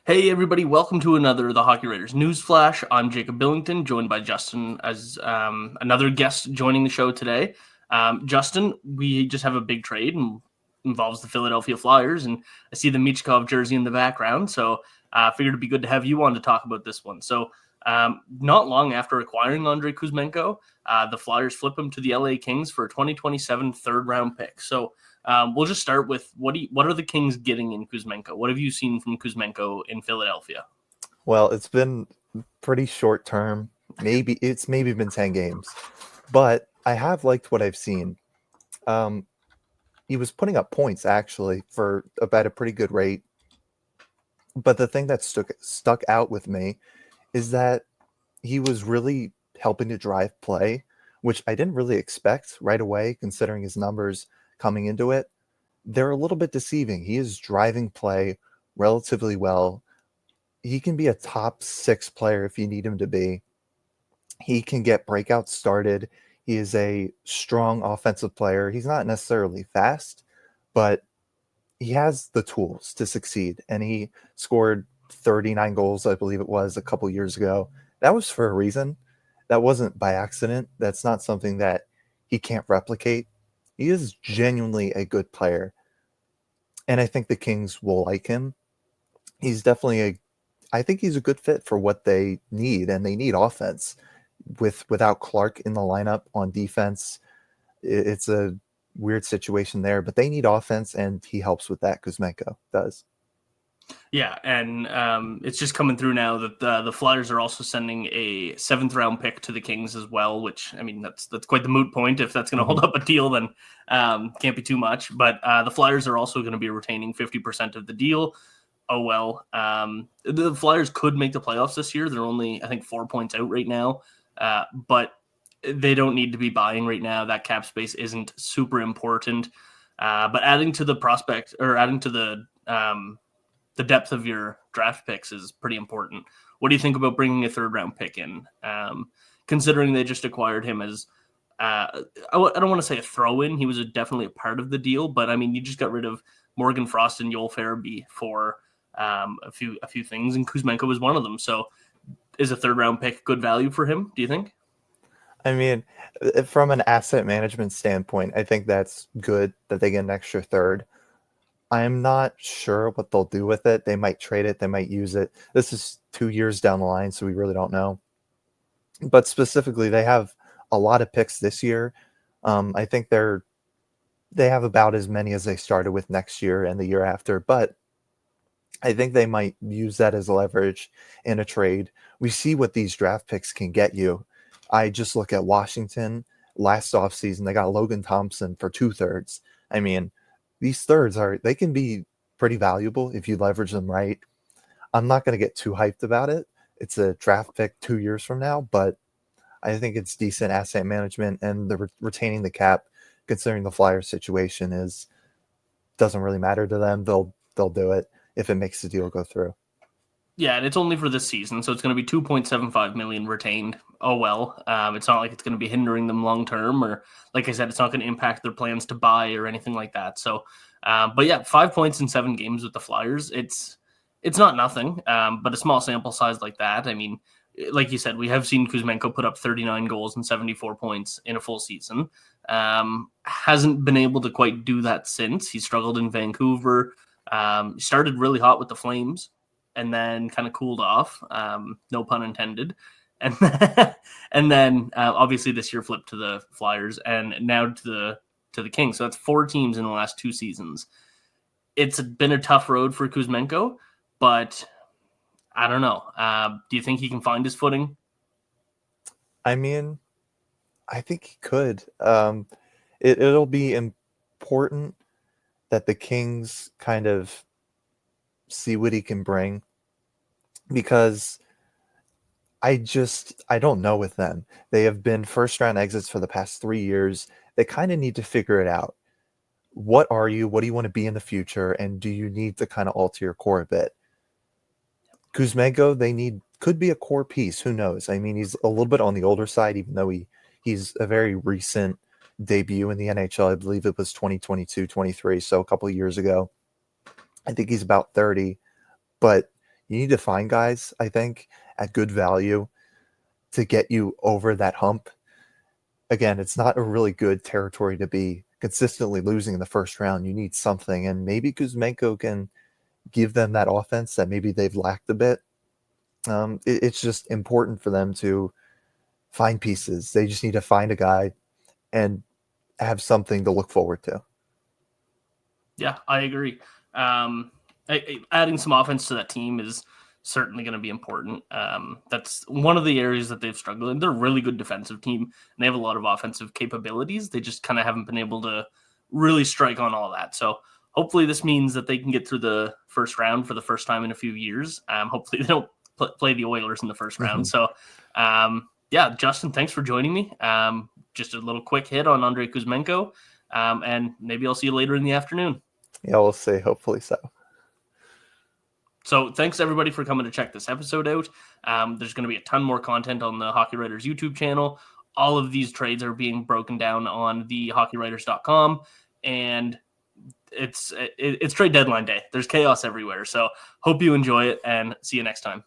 Hey everybody, welcome to another The Hockey Writers News Flash. I'm Jacob Billington, joined by Justin as another guest joining the show today. Justin, we just have a big trade and involves the Philadelphia Flyers, and I see the Michkov jersey in the background, so I figured it'd be good to have you on to talk about this one. So not long after acquiring Andrei Kuzmenko, the Flyers flip him to the LA Kings for a 2027 third-round pick. So we'll just start with what are the Kings getting in Kuzmenko? What have you seen from Kuzmenko in Philadelphia? Well, it's been pretty short term. Maybe been 10 games, but I have liked what I've seen. Um, he was putting up points actually for about a pretty good rate. But the thing that stuck out with me is that he was really helping to drive play, which I didn't really expect right away, considering his numbers coming into it. They're a little bit deceiving. He is driving play relatively well. He can be a top 6 player if you need him to be. He can get breakouts started. He is a strong offensive player. He's not necessarily fast, but he has the tools to succeed. And he scored 39 goals, I believe it was, a couple years ago. That was for a reason. That wasn't by accident. That's not something that he can't replicate. He is genuinely a good player. And I think the Kings will like him. He's definitely I think he's a good fit for what they need, and they need offense. Without Clark in the lineup on defense, it's a weird situation there, but they need offense, and he helps with that. Kuzmenko does. Yeah, and it's just coming through now that the Flyers are also sending a 7th-round pick to the Kings as well, which, I mean, that's quite the moot point. If that's going to hold up a deal, then can't be too much. But the Flyers are also going to be retaining 50% of the deal. Oh, well. The Flyers could make the playoffs this year. They're only, I think, 4 points out right now. But they don't need to be buying right now. That cap space isn't super important. But adding to the prospect, or adding to the depth of your draft picks is pretty important. What do you think about bringing a 3rd-round pick in? Considering they just acquired him as, I don't want to say a throw-in. He was definitely a part of the deal, but I mean, you just got rid of Morgan Frost and Joel Farabee for a few things, and Kuzmenko was one of them. So is a 3rd-round pick good value for him, do you think? I mean, from an asset management standpoint, I think that's good that they get an extra third. I'm not sure what they'll do with it. They might trade it, they might use it. This is 2 years down the line, so we really don't know. But specifically, they have a lot of picks this year. I think they have about as many as they started with next year and the year after, but I think they might use that as leverage in a trade. We see what these draft picks can get you. I just look at Washington last offseason. They got Logan Thompson for 2/3. I mean, these thirds they can be pretty valuable if you leverage them right. I'm not going to get too hyped about it. It's a draft pick 2 years from now, but I think it's decent asset management, and the retaining the cap, considering the Flyers situation is doesn't really matter to them. They'll do it if it makes the deal go through. Yeah, and it's only for this season, so it's going to be 2.75 million retained. Oh well, it's not like it's going to be hindering them long term, or like I said, it's not going to impact their plans to buy or anything like that. So, but yeah, 5 points in 7 games with the Flyers. It's not nothing, but a small sample size like that. I mean, like you said, we have seen Kuzmenko put up 39 goals and 74 points in a full season. Hasn't been able to quite do that since. He struggled in Vancouver. Started really hot with the Flames, and then kind of cooled off. No pun intended. And and then obviously this year flipped to the Flyers, and now to the Kings. So that's 4 teams in the last 2 seasons. It's been a tough road for Kuzmenko, but I don't know. Do you think he can find his footing? I mean, I think he could. It'll be important that the Kings kind of see what he can bring, because I don't know with them. They have been first round exits for the past 3 years. They kind of need to figure it out. What are you? What do you want to be in the future? And do you need to kind of alter your core a bit? Kuzmenko, could be a core piece. Who knows? I mean, he's a little bit on the older side, even though he's a very recent debut in the NHL. I believe it was 2022, 23, so a couple of years ago. I think he's about 30, but You need to find guys, I think, at good value to get you over that hump. Again, it's not a really good territory to be consistently losing in the first round. You need something, and maybe Kuzmenko can give them that offense that maybe they've lacked a bit. It's just important for them to find pieces. They just need to find a guy and have something to look forward to. Yeah, I agree. Adding some offense to that team is certainly going to be important. That's one of the areas that they've struggled in. They're a really good defensive team, and they have a lot of offensive capabilities. They just kind of haven't been able to really strike on all that. So hopefully this means that they can get through the first round for the first time in a few years. Hopefully they don't play the Oilers in the first round. So, yeah, Justin, thanks for joining me. Just a little quick hit on Andrei Kuzmenko, and maybe I'll see you later in the afternoon. Yeah, we'll see. Hopefully so. So thanks everybody for coming to check this episode out. There's going to be a ton more content on the Hockey Writers YouTube channel. All of these trades are being broken down on the hockeywriters.com, and it's trade deadline day. There's chaos everywhere. So hope you enjoy it, and see you next time.